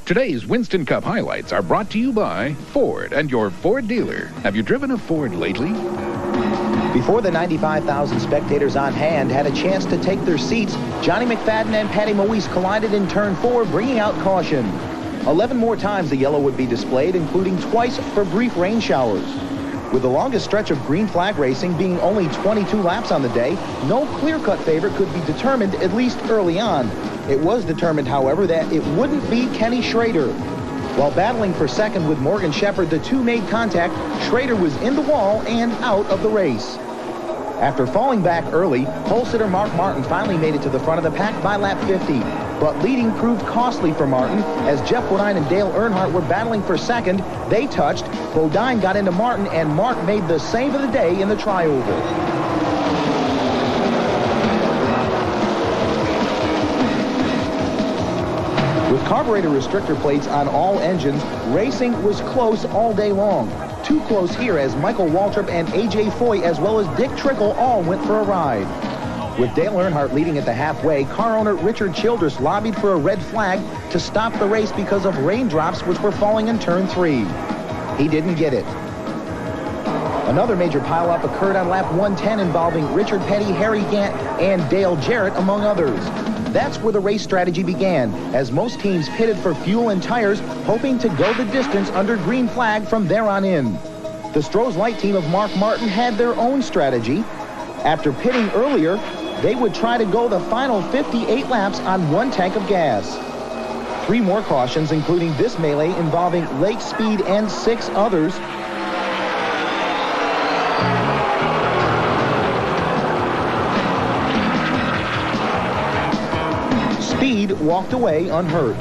Today's Winston Cup highlights are brought to you by Ford and your Ford dealer. Have you driven a Ford lately? Before the 95,000 spectators on hand had a chance to take their seats, Johnny McFadden and Patty Moise collided in turn 4, bringing out caution. 11 more times the yellow would be displayed, including twice for brief rain showers. With the longest stretch of green flag racing being only 22 laps on the day, no clear-cut favorite could be determined, at least early on. It was determined, however, that it wouldn't be Kenny Schrader. While battling for second with Morgan Shepherd, the two made contact. Schrader was in the wall and out of the race. After falling back early, pole sitter Mark Martin finally made it to the front of the pack by lap 50. But leading proved costly for Martin. As Jeff Bodine and Dale Earnhardt were battling for second, they touched. Bodine got into Martin, and Mark made the save of the day in the tri-oval. With carburetor restrictor plates on all engines, racing was close all day long. Too close here as Michael Waltrip and A.J. Foy, as well as Dick Trickle, all went for a ride. With Dale Earnhardt leading at the halfway, car owner Richard Childress lobbied for a red flag to stop the race because of raindrops which were falling in turn 3. He didn't get it. Another major pileup occurred on lap 110 involving Richard Petty, Harry Gant, and Dale Jarrett, among others. That's where the race strategy began, as most teams pitted for fuel and tires, hoping to go the distance under green flag from there on in. The Stroh's Light team of Mark Martin had their own strategy. After pitting earlier, they would try to go the final 58 laps on one tank of gas. 3 more cautions, including this melee involving Lake Speed and 6 others. Speed walked away unhurt.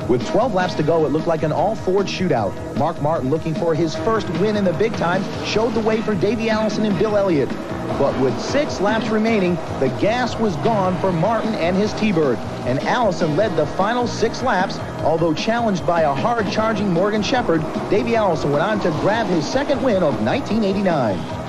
With 12 laps to go, it looked like an all-Ford shootout. Mark Martin, looking for his first win in the big time, showed the way for Davey Allison and Bill Elliott. But with 6 laps remaining, the gas was gone for Martin and his T-Bird, and Allison led the final 6 laps. Although challenged by a hard-charging Morgan Shepherd, Davey Allison went on to grab his second win of 1989.